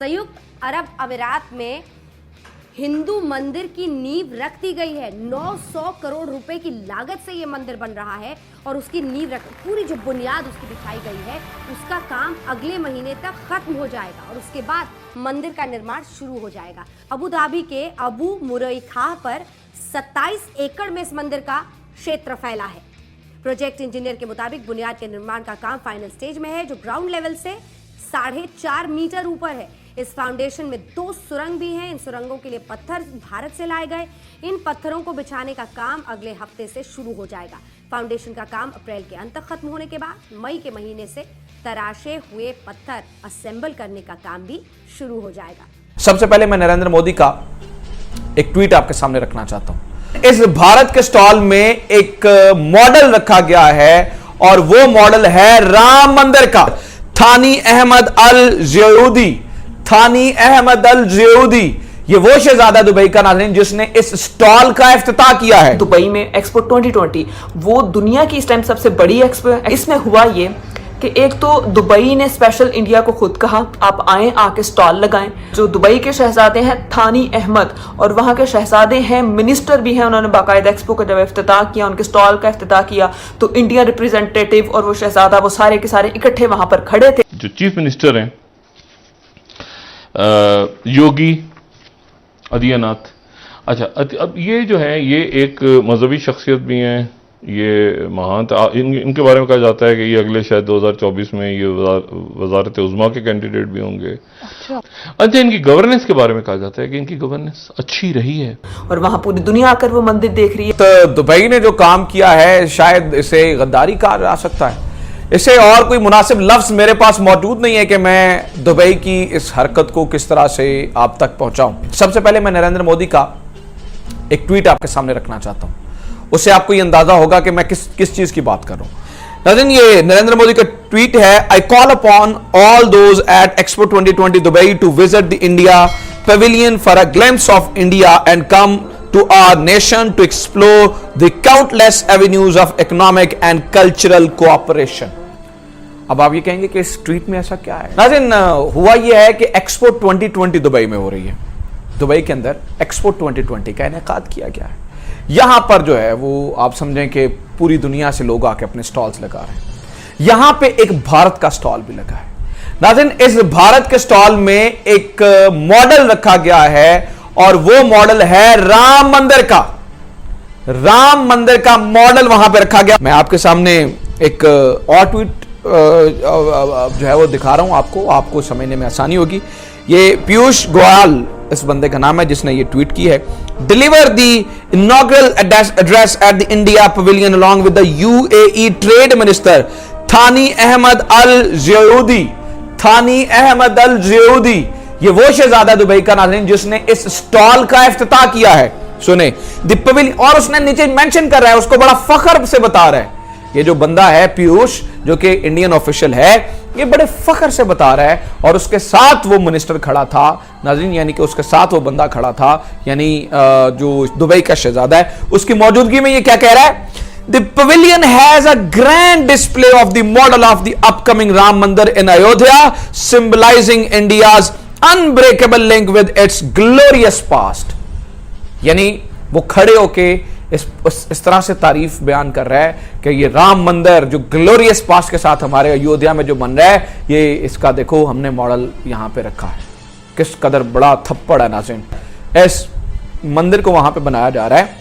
संयुक्त अरब अमीरात में हिंदू मंदिर की नींव रख दी गई है। 900 करोड़ रुपए की लागत से यह मंदिर बन रहा है और उसकी नींव पूरी जो बुनियाद उसकी दिखाई गई है उसका काम अगले महीने तक खत्म हो जाएगा और उसके बाद मंदिर का निर्माण शुरू हो जाएगा। अबू धाबी के अबू मुरैखाह पर 27 एकड़ में इस मंदिर का क्षेत्र फैला है। प्रोजेक्ट इंजीनियर के मुताबिक बुनियाद के निर्माण का काम फाइनल स्टेज में है, जो ग्राउंड लेवल से 4.5 मीटर ऊपर है। इस फाउंडेशन में 2 सुरंग भी हैं। इन सुरंगों के लिए पत्थर भारत से लाए गए। इन पत्थरों को बिछाने का काम अगले हफ्ते से शुरू हो जाएगा। फाउंडेशन का काम अप्रैल के अंत तक खत्म होने के बाद मई के महीने से तराशे हुए पत्थर असेंबल करने का काम भी शुरू हो जाएगा। सबसे पहले मैं नरेंद्र मोदी का एक ट्वीट आपके सामने रखना चाहता हूं। इस भारत के स्टॉल में एक मॉडल रखा गया है और वो मॉडल है राम मंदिर का। थानी अहमद अल ज़यूदी, थानी अहमद अल ज़यूदी, ये वो शहजादा दुबई का नाज़रीन जिसने इस स्टॉल का इफ्तिताह किया है। दुबई में एक्सपो 2020 वो दुनिया की इस टाइम सबसे बड़ी एक्सपो है। इसमें हुआ ये कि एक तो दुबई ने स्पेशल इंडिया को खुद कहा आप आएं, आके स्टॉल लगाएं। जो दुबई के शहजादे हैं थानी अहमद और वहां के शहजादे हैं, मिनिस्टर भी हैं, उन्होंने बाकायदा एक्सपो का जब इफ्तिताह किया, उनके स्टॉल का इफ्तिताह किया तो इंडिया रिप्रेजेंटेटिव और वो शहजादा वो सारे के सारे इकट्ठे वहां पर खड़े थे। जो चीफ मिनिस्टर हैं योगी आदित्यनाथ, अच्छा अब ये जो है ये एक मजहबी शख्सियत भी हैं, ये महान इनके बारे में कहा जाता है कि ये अगले शायद 2024 में ये वजारत उज़्मा के कैंडिडेट भी होंगे। अच्छा इनकी गवर्नेंस के बारे में कहा जाता है कि इनकी गवर्नेंस अच्छी रही है और वहां पूरी दुनिया आकर वो मंदिर देख रही है। तो दुबई ने जो काम किया है शायद इसे गद्दारी कहा जा सकता है। इसे और कोई मुनासिब लफ्ज मेरे पास मौजूद नहीं है कि मैं दुबई की इस हरकत को किस तरह से आप तक पहुंचाऊं। सबसे पहले मैं नरेंद्र मोदी का एक ट्वीट आपके सामने रखना चाहता हूं, उससे आपको ये अंदाजा होगा कि मैं किस चीज की बात कर रहा हूं। नाज़रीन ये नरेंद्र मोदी का ट्वीट है। I call upon all those at Expo 2020 Dubai to visit the India pavilion for a glimpse of India and come to our nation to explore the countless avenues of economic and cultural cooperation। अब आप ये कहेंगे कि इस tweet में ऐसा क्या है। नाज़रीन हुआ ये है कि एक्सपो 2020 दुबई में हो रही है। दुबई के अंदर एक्सपो 2020 का इनेकाद किया गया है। यहां पर जो है वो आप समझें कि पूरी दुनिया से लोग आके अपने स्टॉल्स लगा रहे हैं। यहां पे एक भारत का स्टॉल भी लगा है। नाज़रीन इस भारत के स्टॉल में एक मॉडल रखा गया है और वो मॉडल है राम मंदिर का। राम मंदिर का मॉडल वहां पे रखा गया। मैं आपके सामने एक और ट्वीट जो है वो दिखा रहा हूं आपको समझने में आसानी होगी। ये पीयूष गोयल इस बंदे का नाम है जिसने ये ट्वीट की है। Deliver the inaugural address at the India pavilion along with the UAE trade minister थानी अहमद अल ज़यूदी। थानी अहमद अल ज़यूदी ये वो शहजादा दुबई का नाज़रीन जिसने इस स्टॉल का इफ्तिताह किया है। सुने द पवेलियन, और उसने नीचे मेंशन कर रहा है, उसको बड़ा फख्र से बता रहा है। ये जो बंदा है पीयूष जो कि इंडियन ऑफिशियल है, ये बड़े फख्र से बता रहा है और उसके साथ वो मिनिस्टर खड़ा था नाज़रीन, यानी कि उसके साथ वो बंदा खड़ा था, यानी जो दुबई का शहजादा है, उसकी मौजूदगी में ये क्या कह रहा है। The pavilion has a grand display of the model of the upcoming Ram Mandir in Ayodhya, symbolizing India's unbreakable link with its glorious past। यानी वो खड़े होके इस तरह से तारीफ बयान कर रहा है कि ये राम मंदिर जो ग्लोरियस पास्ट के साथ हमारे अयोध्या में जो बन रहा है, ये इसका देखो हमने मॉडल यहां पे रखा है। किस कदर बड़ा थप्पड़ है नाज़रीन। इस मंदिर को वहां पे बनाया जा रहा है,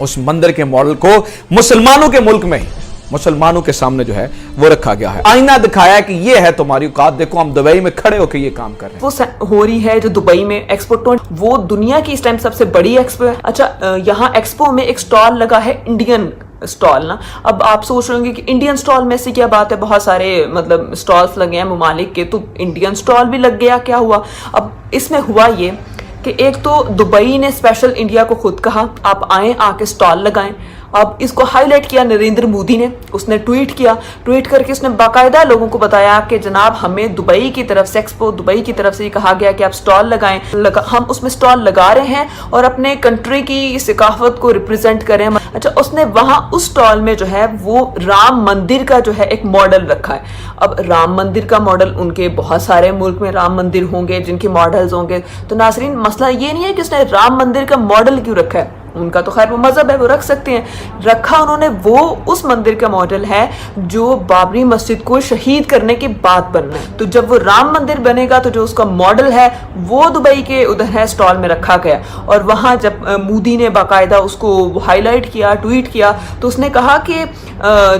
उस मंदिर के मॉडल को मुसलमानों के मुल्क में, मुसलमानों के सामने जो है वो रखा गया है। आईना दिखाया कि ये है तुम्हारी औकात, देखो हम दुबई में खड़े होकर ये काम कर रहे हैं। वो हो रही है जो दुबई में एक्सपो 20 वो दुनिया की इस टाइम सबसे बड़ी एक्सपो है। अच्छा यहाँ एक्सपो में एक स्टॉल लगा है इंडियन स्टॉल ना। अब आप सोच रहे होंगे कि इंडियन स्टॉल में से क्या बात है, बहुत सारे मतलब स्टॉल्स लगे हैं ममालिक के, तो इंडियन स्टॉल भी लग गया, क्या हुआ। अब इसमें हुआ ये कि एक तो दुबई ने स्पेशल इंडिया को खुद कहा आप आएं, आके स्टॉल लगाएं अब इसको हाईलाइट किया नरेंद्र मोदी ने, उसने ट्वीट किया, ट्वीट करके उसने बाकायदा लोगों को बताया कि जनाब हमें दुबई की तरफ से, एक्सपो दुबई की तरफ से कहा गया कि आप स्टॉल लगाएं, हम उसमें स्टॉल लगा रहे हैं और अपने कंट्री की सकाफत को रिप्रेजेंट करें। अच्छा, उसने वहां उस स्टॉल में जो है वो राम मंदिर का जो है एक मॉडल रखा है। अब राम मंदिर का मॉडल, उनके बहुत सारे मुल्क में राम मंदिर होंगे जिनके मॉडल्स होंगे, तो नाज़रीन मसला ये नहीं है कि उसने राम मंदिर का मॉडल क्यों रखा है, उनका तो खैर वो मजहब है, वो रख सकते हैं। रखा उन्होंने वो उस मंदिर का मॉडल है जो बाबरी मस्जिद को शहीद करने के बाद बनना है। तो जब वो राम मंदिर बनेगा तो जो उसका मॉडल है वो दुबई के उधर है स्टॉल में रखा गया। और वहाँ जब मोदी ने बाकायदा उसको हाईलाइट किया, ट्वीट किया, तो उसने कहा कि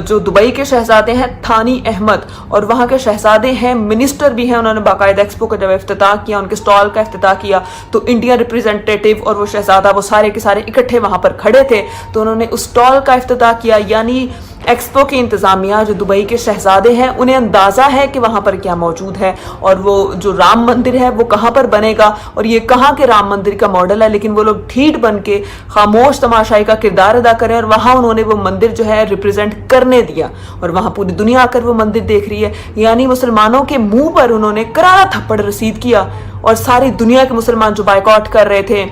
जो दुबई के शहजादे हैं थानी अहमद और वहाँ के शहजादे हैं, मिनिस्टर भी हैं, उन्होंने बाकायदा एक्सपो का जब इफ्तिताह किया, उनके स्टॉल का इफ्तिताह किया, तो इंडिया रिप्रेजेंटेटिव और वो शहजादा वो सारे के सारे इकट्ठे वहां पर खड़े थे। तो उन्होंने उस स्टॉल का इफ्तिताह किया। यानी एक्सपो की इंतजामिया जो दुबई के शहजादे हैं उन्हें अंदाजा है कि वहां पर क्या मौजूद है और वो जो राम मंदिर है वो कहां पर बनेगा और ये कहां के राम मंदिर का मॉडल है। लेकिन वो लोग ठीठ बन के खामोश तमाशाई का किरदार अदा करें और वहां उन्होंने वो मंदिर जो है रिप्रेजेंट करने दिया और वहां पूरी दुनिया आकर वो मंदिर देख रही है। यानी मुसलमानों के मुंह पर उन्होंने करारा थप्पड़ रसीद किया और सारी दुनिया के मुसलमान जो बायकॉट कर रहे थे,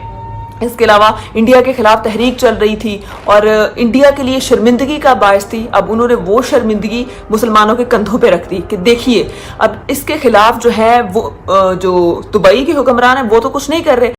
इसके अलावा इंडिया के खिलाफ तहरीक चल रही थी और इंडिया के लिए शर्मिंदगी का बायस थी, अब उन्होंने वो शर्मिंदगी मुसलमानों के कंधों पे रख दी कि देखिए अब इसके खिलाफ जो है वो जो दुबई के हुक्मरान है वो तो कुछ नहीं कर रहे,